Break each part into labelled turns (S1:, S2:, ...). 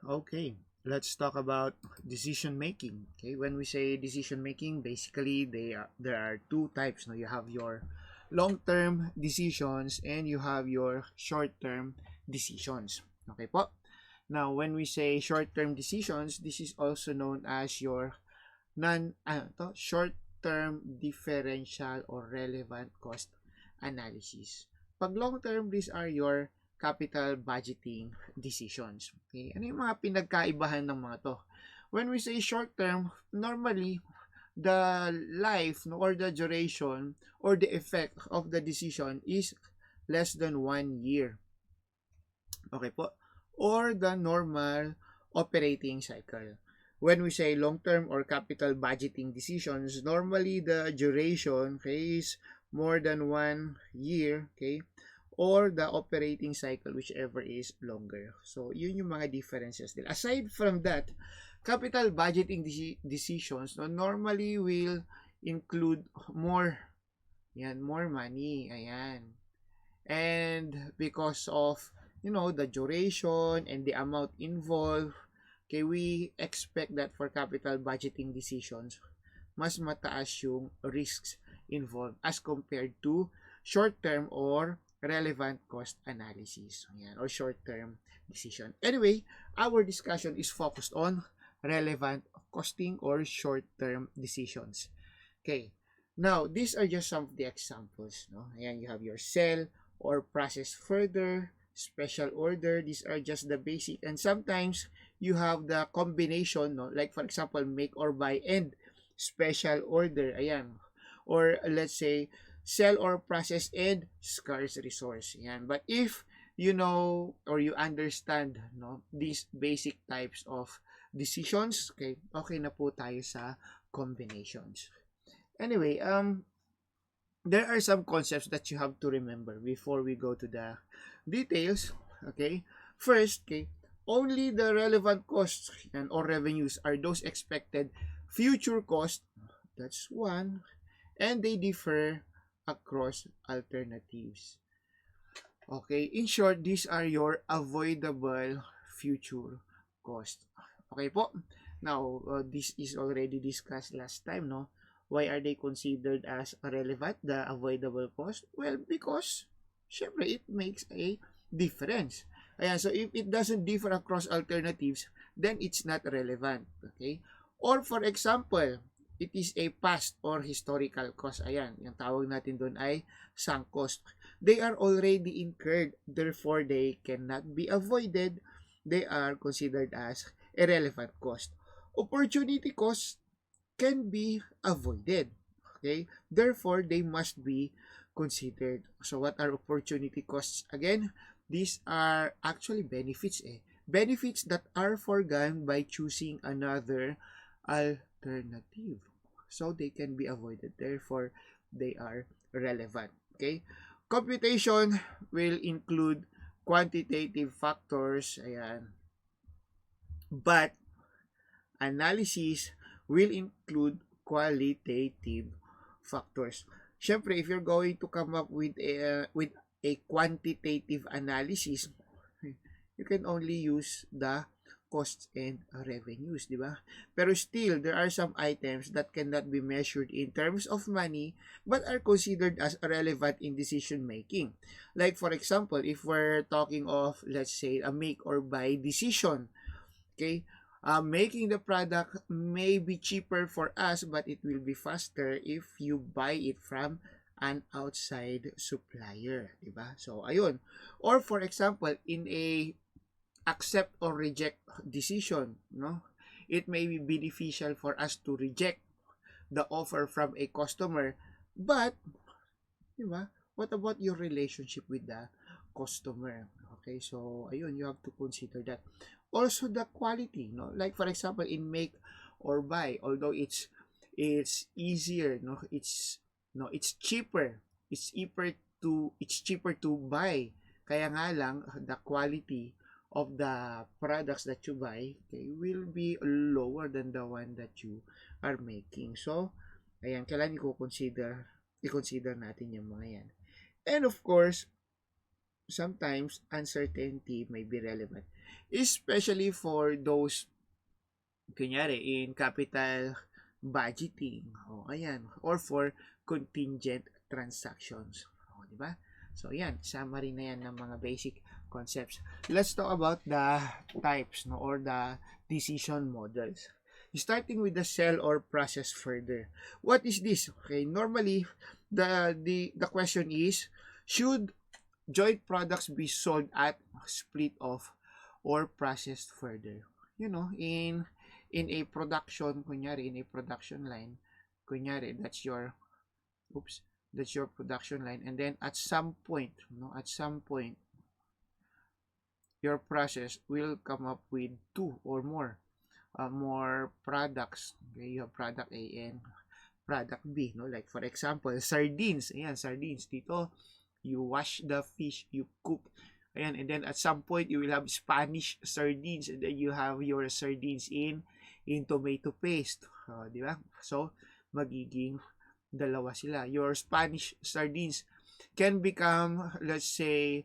S1: Okay, let's talk about decision making. Okay, when we say decision making, basically there are two types. No, you have your long-term decisions and you have your short-term decisions. Okay po. Now, when we say short-term decisions, this is also known as your short-term differential or relevant cost analysis. Pag long-term, these are your capital budgeting decisions. Okay? Ano yung mga pinagkaibahan ng mga to? When we say short-term, normally, the life or the duration or the effect of the decision is less than 1 year. Okay po? Or the normal operating cycle. When we say long-term or capital budgeting decisions, normally the duration, okay, is more than 1 year, okay, or the operating cycle, whichever is longer. So, yun yung mga differences nila. Aside from that, capital budgeting decisions no, normally will include more, more money, ayan. And because of, the duration and the amount involved, okay, we expect that for capital budgeting decisions, mas mataas yung risks involved as compared to short-term or relevant cost analysis. Ayan, or short-term decision. Anyway, our discussion is focused on relevant costing or short-term decisions. Okay. Now, these are just some of the examples. No? Ayan, you have your sell or process further, special order. These are just the basic. And sometimes, you have the combination, no? Like for example, make or buy and special order. Ayan. Or let's say, sell or process and scarce resource. Ayan. But if you know or you understand no these basic types of decisions, okay na po tayo sa combinations. Anyway, there are some concepts that you have to remember before we go to the details. Okay, first, only the relevant costs and or revenues are those expected future costs. That's one, and they differ across alternatives. Okay, in short, these are your avoidable future costs. Okay po. Now, this is already discussed last time, no? Why are they considered as relevant, the avoidable cost? Well, because, syempre, it makes a difference. Ayan, so if it doesn't differ across alternatives, then it's not relevant. Okay? Or for example, it is a past or historical cost. Ayan, yung tawag natin doon ay sunk cost. They are already incurred, therefore they cannot be avoided. They are considered as irrelevant cost. Opportunity cost can be avoided. Okay? Therefore, they must be considered. So, what are opportunity costs? Again, these are actually benefits. Benefits that are forgone by choosing another alternative. So, they can be avoided. Therefore, they are relevant. Okay? Computation will include quantitative factors. Ayan. But, analysis will include qualitative factors. Siyempre, if you're going to come up with a quantitative analysis, you can only use the costs and revenues, di ba? Pero still, there are some items that cannot be measured in terms of money but are considered as relevant in decision making. Like for example, if we're talking of, let's say, a make or buy decision, okay? Making the product may be cheaper for us but it will be faster if you buy it from an outside supplier, diba? So ayun. Or for example, in a accept or reject decision, no? It may be beneficial for us to reject the offer from a customer, but diba? What about your relationship with the customer? Okay, so ayun, you have to consider that. Also the quality, no? Like for example, in make or buy, although it's easier, no? It's cheaper. It's cheaper to buy. Kaya nga lang the quality of the products that you buy, will be lower than the one that you are making. So, ayan, kailangan i-consider natin yung mga yan. And of course, sometimes uncertainty may be relevant, especially for those, kunyari, in capital budgeting, o ayan, or for contingent transactions. O, di ba? So, yan, summary na yan ng mga basic concepts. Let's talk about the types, no, or the decision models. Starting with the sell or process further. What is this? Okay, normally, the question is, should joint products be sold at, split off, or processed further? You know, in a production, kunyari, in a production line, kunyari, that's your production line, and then at some point, no, at some point, your process will come up with two or more products. Okay, you have product A and product B, no? Like for example, sardines. Ayan, sardines. Dito, you wash the fish, you cook. Ayan, and then at some point, you will have Spanish sardines, and then you have your sardines in tomato paste. Di ba? So, magiging dalawa sila. Your Spanish sardines can become, let's say,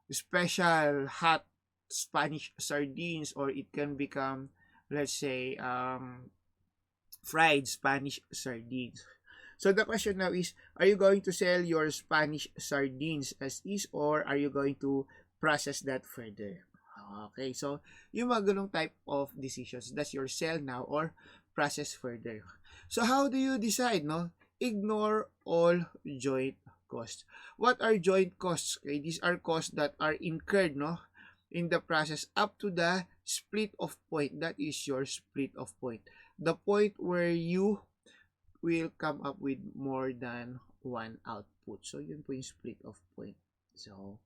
S1: special hot Spanish sardines, or it can become, let's say, fried Spanish sardines. So the question now is, are you going to sell your Spanish sardines as is, or are you going to process that further? Okay, so yung mga ganong type of decisions, that's your sell now or process further. So how do you decide, no? Ignore all joint costs. What are joint costs? Okay, these are costs that are incurred, no, in the process up to the split off point. That is your split off point. The point where you will come up with more than one output. So, yun po yung split off point. So,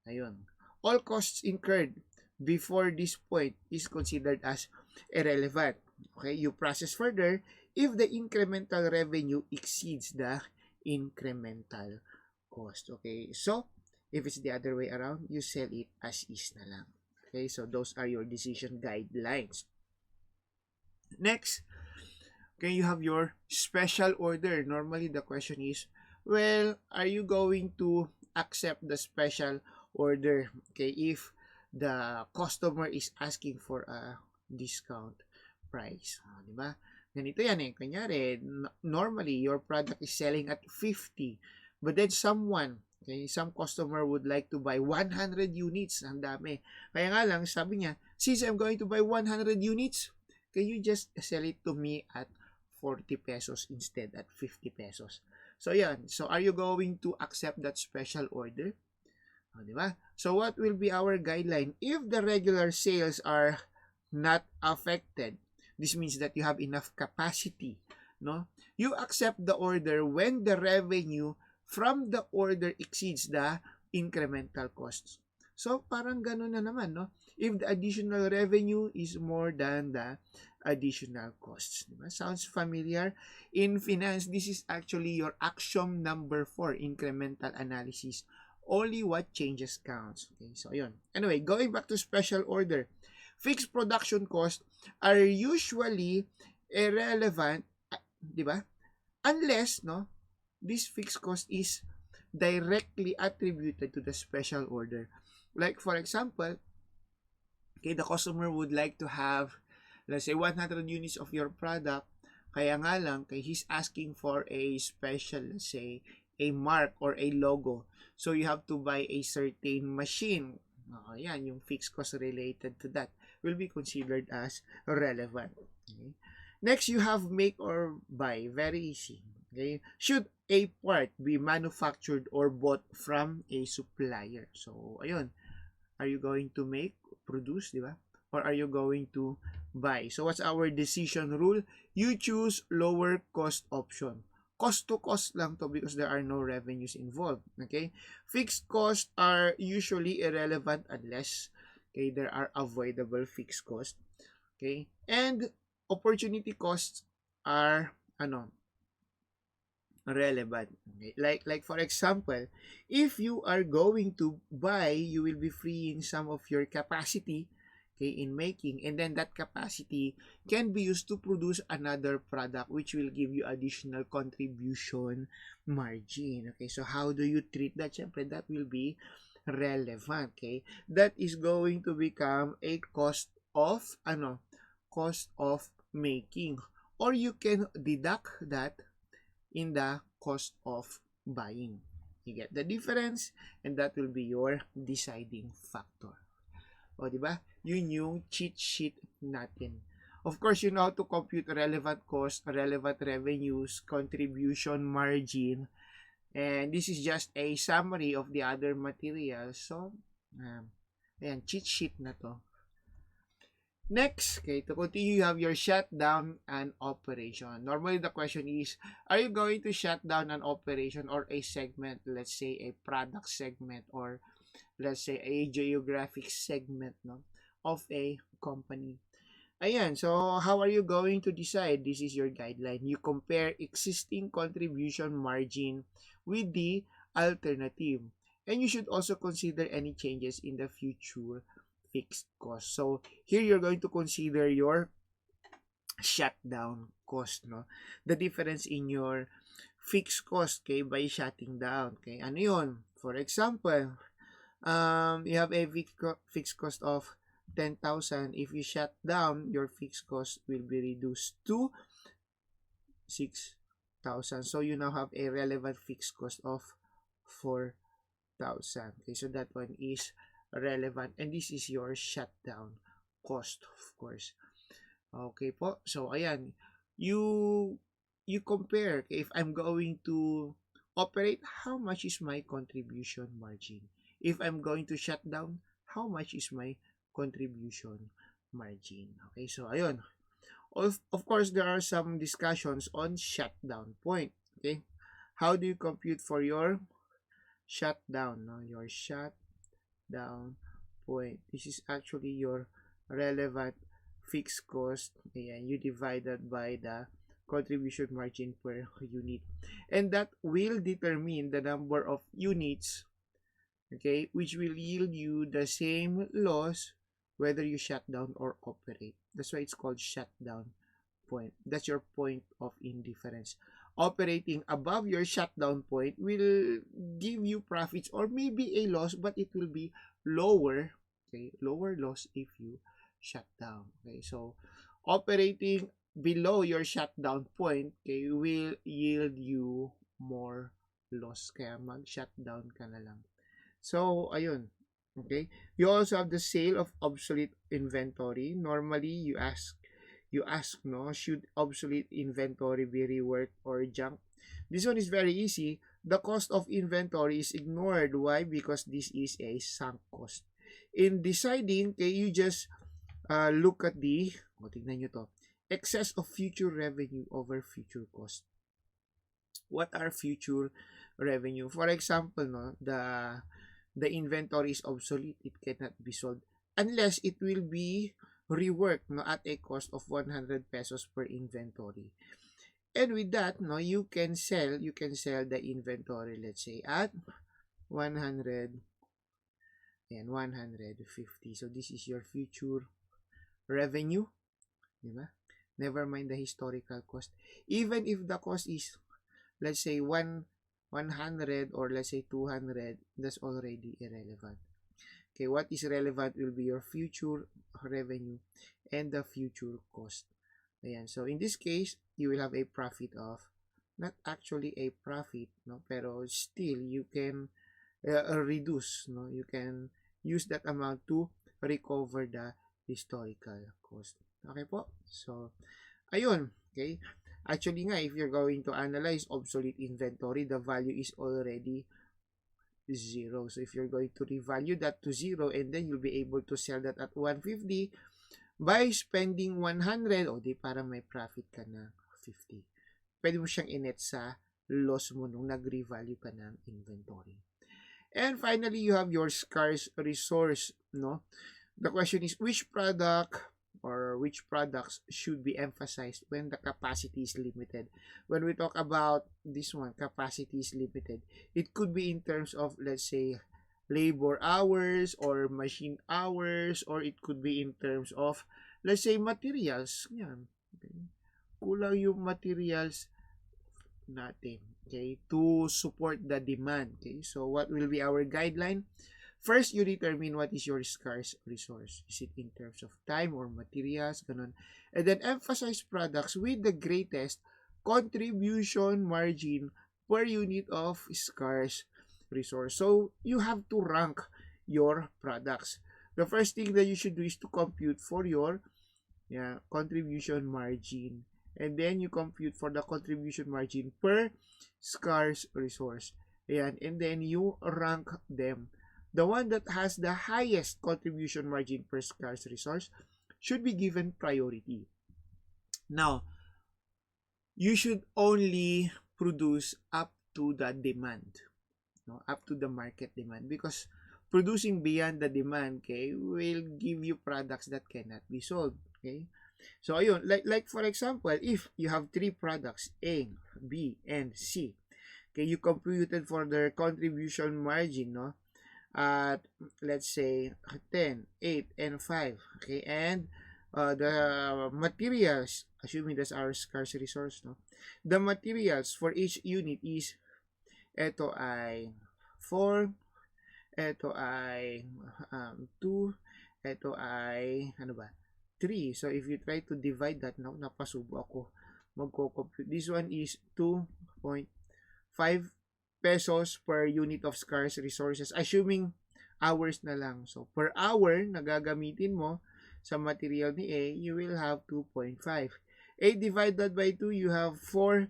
S1: ayun. All costs incurred before this point is considered as irrelevant. Okay, you process further if the incremental revenue exceeds the incremental cost. Okay, so if it's the other way around, you sell it as is na lang. Okay, so those are your decision guidelines. Next, okay, you have your special order. Normally, the question is, well, are you going to accept the special order? Okay, if the customer is asking for a discount price. Diba? Ganito yan eh. Kanyari, normally, your product is selling at 50. But then some customer would like to buy 100 units. Ang dami. Kaya nga lang, sabi niya, since I'm going to buy 100 units, can you just sell it to me at 40 pesos instead, at 50 pesos? So, yan. So, are you going to accept that special order? Diba? So, what will be our guideline? If the regular sales are not affected, this means that you have enough capacity, no? You accept the order when the revenue from the order exceeds the incremental costs. So, parang ganun na naman, no? If the additional revenue is more than the additional costs. Diba? Sounds familiar? In finance, this is actually your axiom number 4, incremental analysis. Only what changes counts. Okay, so yun. Anyway, going back to special order. Fixed production costs are usually irrelevant, di ba? Unless, no, this fixed cost is directly attributed to the special order. Like, for example, okay, the customer would like to have, let's say, 100 units of your product. Kaya nga lang, kaya he's asking for a special, let's say, a mark or a logo. So, you have to buy a certain machine. Yan, yung fixed cost related to that will be considered as relevant. Okay? Next, you have make or buy. Very easy. Okay? Should a part be manufactured or bought from a supplier? So, ayun. Are you going to make, produce, di ba? Or are you going to buy? So, what's our decision rule? You choose lower cost option. Cost to cost lang to because there are no revenues involved. Okay? Fixed costs are usually irrelevant unless, okay, there are avoidable fixed costs. Okay? And opportunity costs are relevant. Okay? Like for example, if you are going to buy, you will be freeing some of your capacity, okay, in making, and then that capacity can be used to produce another product which will give you additional contribution margin. Okay, so how do you treat that? Siyempre, that will be relevant. Okay, that is going to become a cost of making, or you can deduct that in the cost of buying. You get the difference, and that will be your deciding factor. O, di ba? Yun yung cheat sheet natin. Of course, you know how to compute relevant cost, relevant revenues, contribution margin, and this is just a summary of the other materials. So, ayan, cheat sheet na to. Next, okay, to continue, you have your shutdown and operation. Normally, the question is, are you going to shut down an operation or a segment, let's say a product segment, or let's say a geographic segment, no, of a company? Ayan, so how are you going to decide? This is your guideline. You compare existing contribution margin with the alternative. And you should also consider any changes in the future fixed cost. So here you're going to consider your shutdown cost, no? The difference in your fixed cost, okay, by shutting down. Okay, ano yun? For example, you have a fixed cost of 10,000. If you shut down, your fixed cost will be reduced to 6,000. So you now have a relevant fixed cost of 4,000. Okay, so that one is relevant, and this is your shutdown cost, of course. Okay po, so ayan, you compare. If I'm going to operate, how much is my contribution margin? If I'm going to shut down, how much is my contribution margin? Okay, so ayun, of course there are some discussions on shutdown point. Okay, how do you compute for your shutdown? No, your shutdown point. This is actually your relevant fixed cost. Ayan, you divided by the contribution margin per unit. And that will determine the number of units, okay, which will yield you the same loss whether you shut down or operate. That's why it's called shutdown point. That's your point of indifference. Operating above your shutdown point will give you profits or maybe a loss, but it will be lower, okay, lower loss if you shut down. Okay, so operating below your shutdown point, okay, will yield you more loss, kaya mag-shutdown ka na lang. So ayun, okay, you also have the sale of obsolete inventory. Normally you ask, no, should obsolete inventory be reworked or junk? This one is very easy. The cost of inventory is ignored. Why? Because this is a sunk cost. In deciding, okay, you just look at the, tignan nyo to, excess of future revenue over future cost. What are future revenue? For example, no, the inventory is obsolete. It cannot be sold unless it will be reworked, no, at a cost of 100 pesos per inventory. And with that, no, you can sell the inventory, let's say at 100 and 150. So this is your future revenue, diba? Never mind the historical cost. Even if the cost is, let's say 100 or let's say 200, that's already irrelevant. Okay, what is relevant will be your future revenue and the future cost. Ayan, so in this case, you will have a profit of, not actually a profit, no, pero still you can reduce, no, you can use that amount to recover the historical cost. Okay po? So, ayun, okay? Actually nga, if you're going to analyze obsolete inventory, the value is already 0. So if you're going to revalue that to 0, and then you'll be able to sell that at 150 by spending 100, o di para may profit ka na 50. Pwede mo siyang inet sa loss mo nung nag-revalue ka ng inventory. And finally, you have your scarce resource, no? The question is, which product or which products should be emphasized when the capacity is limited? When we talk about this one, capacity is limited, it could be in terms of, let's say, labor hours or machine hours, or it could be in terms of, let's say, materials. Yan. Okay. Kulang yung materials natin, okay, to support the demand. Okay, so what will be our guideline? First, you determine what is your scarce resource. Is it in terms of time or materials, ganun. And then emphasize products with the greatest contribution margin per unit of scarce resource. So, you have to rank your products. The first thing that you should do is to compute for your contribution margin. And then you compute for the contribution margin per scarce resource. Ayan. And then you rank them. The one that has the highest contribution margin per scarce resource should be given priority. Now, you should only produce up to the demand, no? Up to the market demand, because producing beyond the demand, okay, will give you products that cannot be sold, okay? So ayun, like for example, if you have three products, A, B, and C, okay, you computed for their contribution margin, no? At let's say 10, 8, and 5, okay, and the materials, assuming that's our scarce resource, no? The materials for each unit is, ito ay 4, ito ay 2, ito ay ano ba, 3. So if you try to divide that, no, napasubo ako magko-compute. This one is 2.5 pesos per unit of scarce resources, assuming hours na lang. So per hour na gagamitin mo sa material ni A, you will have 2.5. 8 divided by 2, you have 4.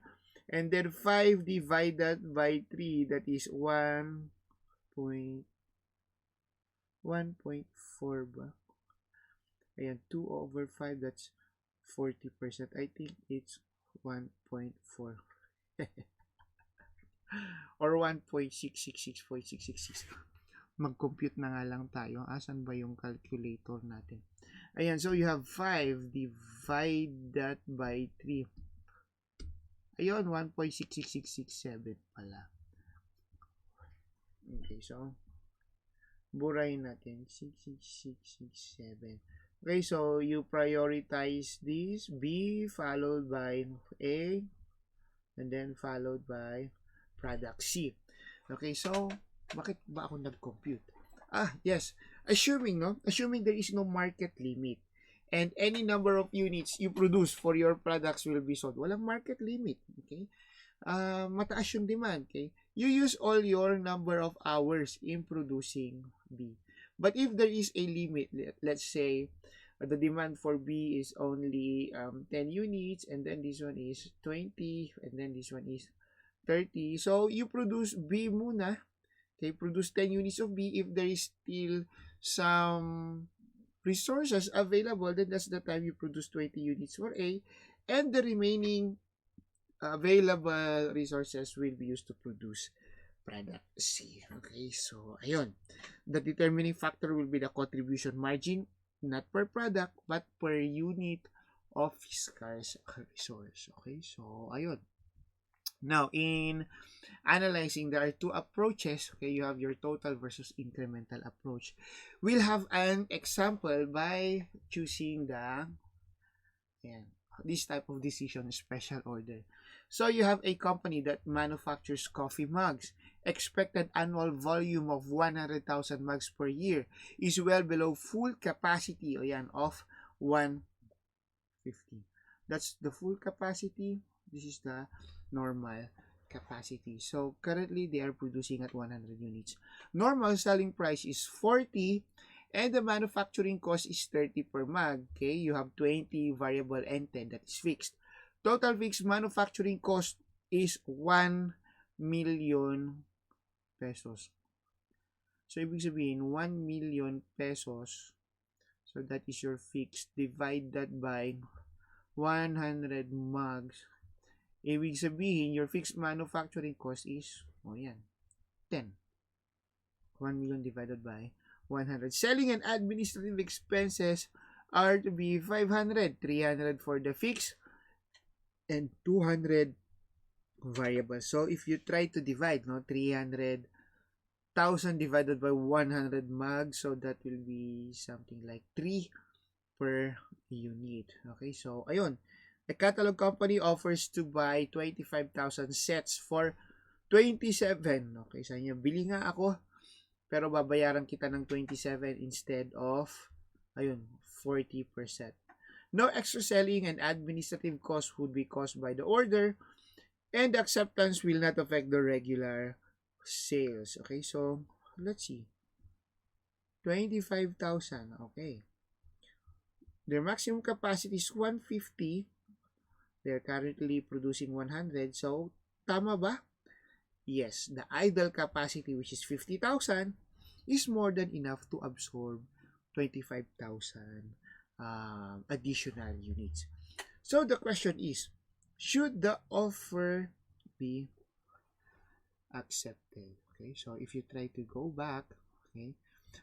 S1: And then 5 divided by 3, that is 1.4 ba? Ayan, 2 over 5, that's 40%. I think it's 1.4. Or 1.666.666. Mag-compute na nga lang tayo. Asan ba yung calculator natin? Ayan, so you have 5 divided by 3. Ayun, 1.66667 pala. Okay, so burahin natin. 66667. Okay, so you prioritize this B followed by A and then followed by product C. Okay, so bakit ba ako nag-compute? Yes. Assuming there is no market limit and any number of units you produce for your products will be sold. Walang market limit, okay? Mataas yung demand, okay? You use all your number of hours in producing B. But if there is a limit, let's say the demand for B is only 10 units, and then this one is 20, and then this one is 30. So you produce B muna, okay? Produce 10 units of B. If there is still some resources available, then that's the time you produce 20 units for A, and the remaining available resources will be used to produce product C. Okay, so ayun. The determining factor will be the contribution margin, not per product, but per unit of scarce resource. Okay, so ayun. Now, in analyzing, there are two approaches. Okay, you have your total versus incremental approach. We'll have an example by choosing this type of decision, special order. So you have a company that manufactures coffee mugs. Expected annual volume of 100,000 mugs per year is well below full capacity of 150. That's the full capacity. This is the normal capacity. So currently they are producing at 100 units. Normal selling price is 40 and the manufacturing cost is 30 per mug. Okay, you have 20 variable and 10 that is fixed. Total fixed manufacturing cost is 1 million pesos. So ibig sabihin 1 million pesos. So that is your fixed divided by 100 mugs. Ibig sabihin, your fixed manufacturing cost is, 10. 1 million divided by 100. Selling and administrative expenses are to be 500. 300 for the fixed and 200 variable. So, if you try to divide, 300,000 divided by 100 mugs, so that will be something like 3 per unit. Okay, so, ayun. A catalog company offers to buy 25,000 sets for 27. Okay, sa inyo, bili nga ako pero babayaran kita ng 27 instead of, ayun, 40%. No extra selling and administrative costs would be caused by the order, and the acceptance will not affect the regular sales. Okay, so let's see. 25,000. Okay. Their maximum capacity is 150. They're currently producing 100. So, tama ba? Yes. The idle capacity, which is 50,000, is more than enough to absorb 25,000 additional units. So, the question is, should the offer be accepted? Okay, so if you try to go back, okay,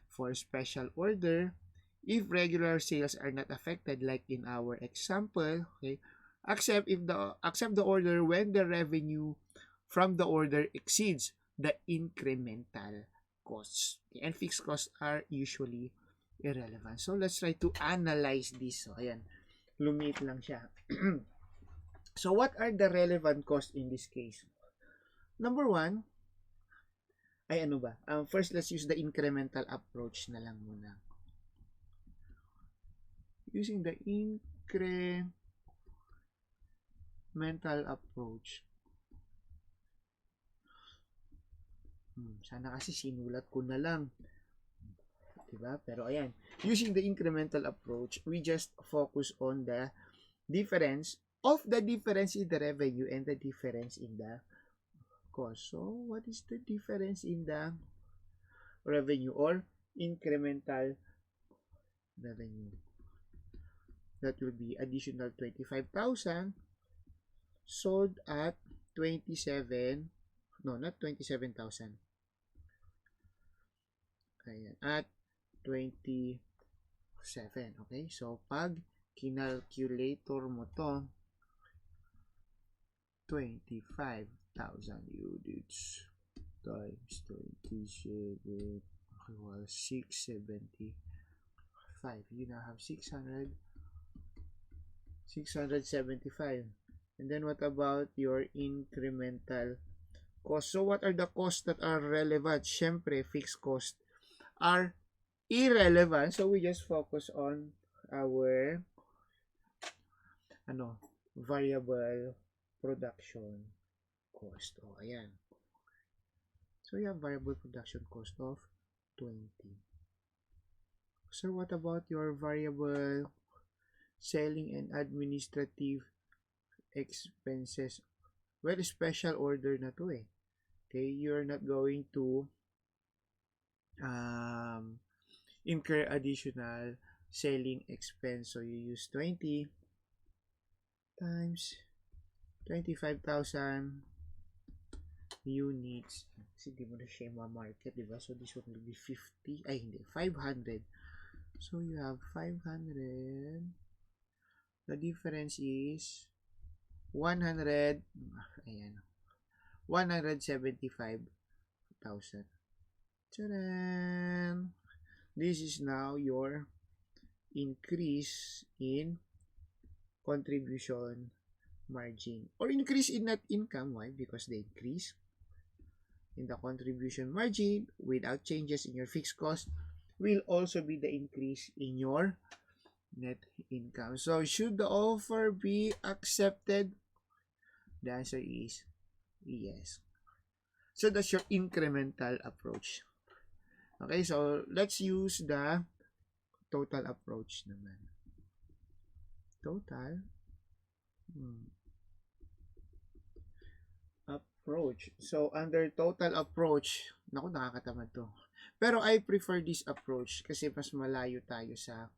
S1: for special order, if regular sales are not affected, like in our example, okay, accept the order when the revenue from the order exceeds the incremental costs. Okay, and fixed costs are usually irrelevant. So let's try to analyze this. So ayan, lumit lang siya. So what are the relevant costs in this case? Number one, ay ano ba? First, let's use the incremental approach na lang muna. Using the incremental approach. Sana kasi sinulat ko na lang. Diba? Pero ayan, using the incremental approach, we just focus on the difference of the difference in the revenue and the difference in the cost. So, what is the difference in the revenue or incremental revenue? That will be additional 25,000 sold at 27, no, not 27,000. Ayan, at 27. Okay, so pag kinalculator mo to, 25,000 units times 27 equals 675. You now have 675. And then what about your incremental cost? So what are the costs that are relevant? Syempre, fixed costs are irrelevant. So we just focus on our variable production cost. Oh, ayan. So you have variable production cost of 20. So what about your variable selling and administrative expenses? Well, special order na to eh. Okay, you're not going to incur additional selling expense. So you use 20 times 25,000 units. Kasi di mo na siya ma-market, di ba? So this one will be 50. Ay, hindi. 500. So you have 500. The difference is 100. Ayan. 175,000. Tadaan! This is now your increase in contribution margin or increase in net income. Why? Because the increase in the contribution margin without changes in your fixed cost will also be the increase in your net income. So should the offer be accepted? The answer is yes. So that's your incremental approach. Okay, so let's use the total approach naman. Total approach. So under total approach, naku, nakakatamad to. Pero I prefer this approach kasi mas malayo tayo sa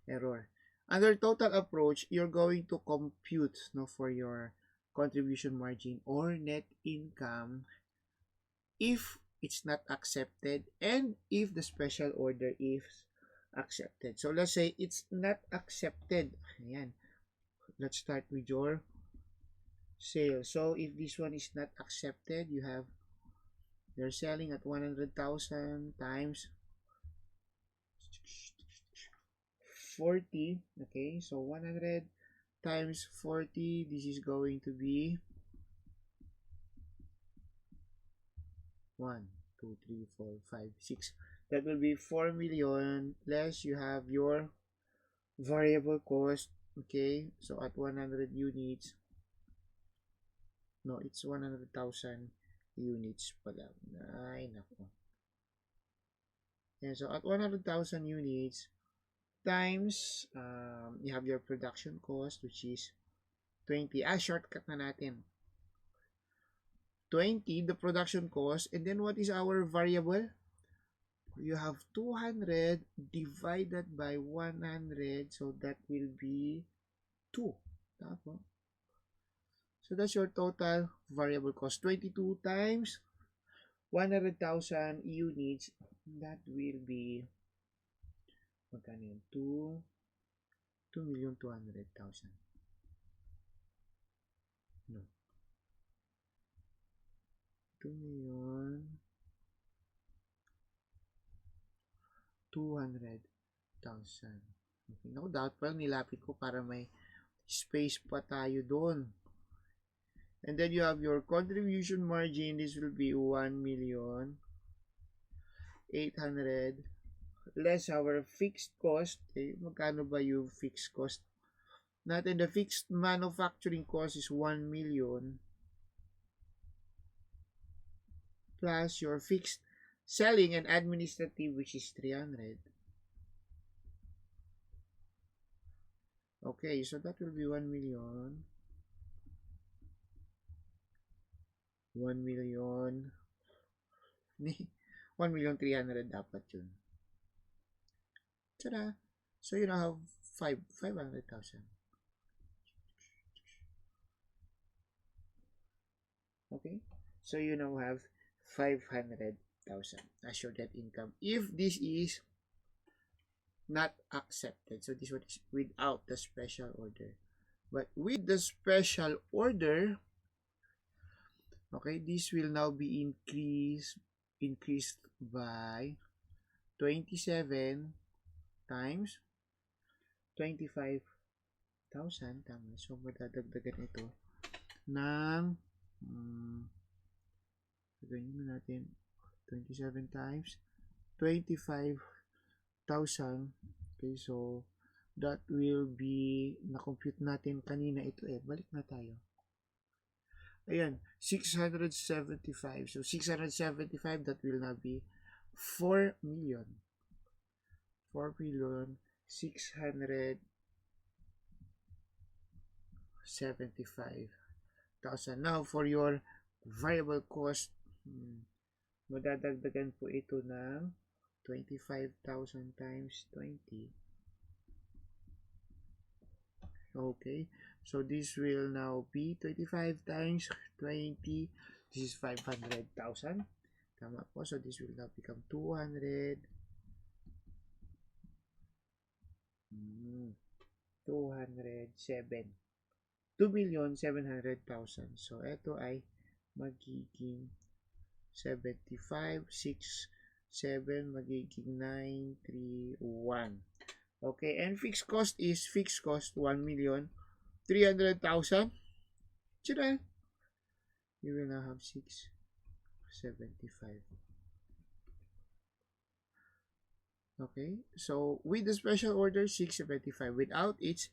S1: error. Under total approach, you're going to compute for your contribution margin or net income if it's not accepted and if the special order is accepted. So let's say it's not accepted. Ayan. Let's start with your sales. So if this one is not accepted, you have they're selling at 100,000 times 40. Okay, so 100 times 40, this is going to be 1. 2, 3, 4, 5, 6. That will be 4 million less you have your variable cost. Okay, so at 100 units, no, it's 100,000 units pala. Ay, nako. And so at 100,000 units times, you have your production cost, which is 20. Shortcut na natin. 20, the production cost. And then what is our variable? You have 200 divided by 100. So that will be 2. Tapos, so that's your total variable cost. 22 times 100,000 units. That will be, magkano yun? 2,200,000. No. 2,200,000. Okay, no doubt. Well, nilapit ko para may space pa tayo doon. And then you have your contribution margin. This will be 1,800,000 less our fixed cost. Okay, magkano ba yung fixed cost natin? The fixed manufacturing cost is 1 million plus your fixed selling and administrative, which is 300. Okay, so that will be 1 million. 1,300,000 dapat yun. Tada! So you now have 500,000. Okay? So you now have 500,000 as your net income. If this is not accepted, so this one is without the special order. But with the special order, okay, this will now be increased by 27 times 25,000. Tama. So, madadagdagan ito ng ganyan natin 27 times 25,000. Okay, so that will be, na-compute natin kanina ito balik na tayo. Ayan, 675. So 675, that will now be 4,675,000. Now, for your variable cost, madadagdagan po ito ng 25,000 times 20. Okay, so this will now be 25 times 20. This is 500,000. Tama po. So this will now become 207. $2,700,000. So ito ay magiging 75, 6, 7, magiging 9, 3, 1. Okay, and fixed cost is 1,300,000. Tira. You will now have 675. Okay, so with the special order, 675. Without, it's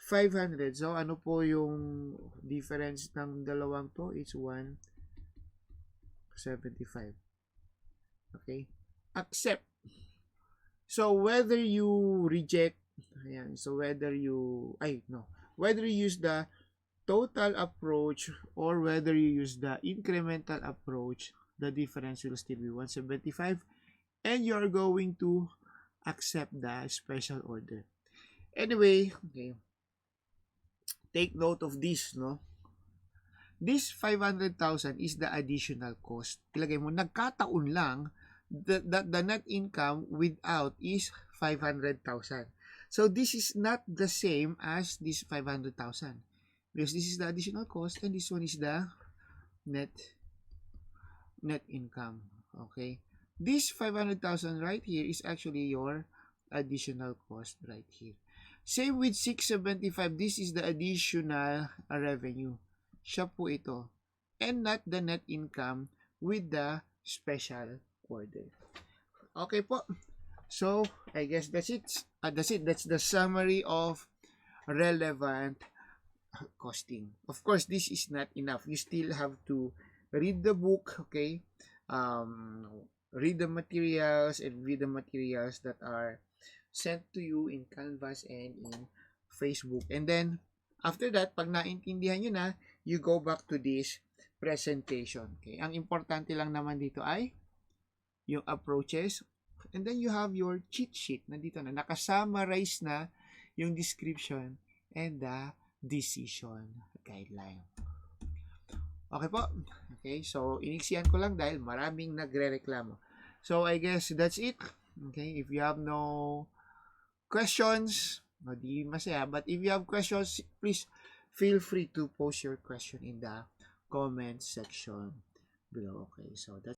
S1: 500. So ano po yung difference ng dalawang to? It's 175. Okay, accept. So whether you reject, ayan, so whether you use the total approach or whether you use the incremental approach, the difference will still be 175, and you're going to accept the special order. Anyway, okay, take note of this, no? This 500,000 is the additional cost. Ilagay mo, nagkataon lang the net income without is 500,000. So this is not the same as this 500,000 because this is the additional cost and this one is the net income. Okay, this 500,000 right here is actually your additional cost right here. Same with 675. This is the additional revenue. Siya po ito, and not the net income with the special order. Okay po. So, I guess that's it. That's the summary of relevant costing. Of course, this is not enough. You still have to read the book, okay? Read the materials and read the materials that are sent to you in Canvas and in Facebook. And then, after that, pag naintindihan nyo na, you go back to this presentation. Okay? Ang importante lang naman dito ay yung approaches. And then, you have your cheat sheet. Nandito na. Nakasummarize na yung description and the decision guideline. Okay po. Okay, so iniksiyan ko lang dahil maraming nagre-reklamo. So, I guess that's it. Okay, if you have no questions, di masaya. But if you have questions, please feel free to post your question in the comment section below. Okay, so that's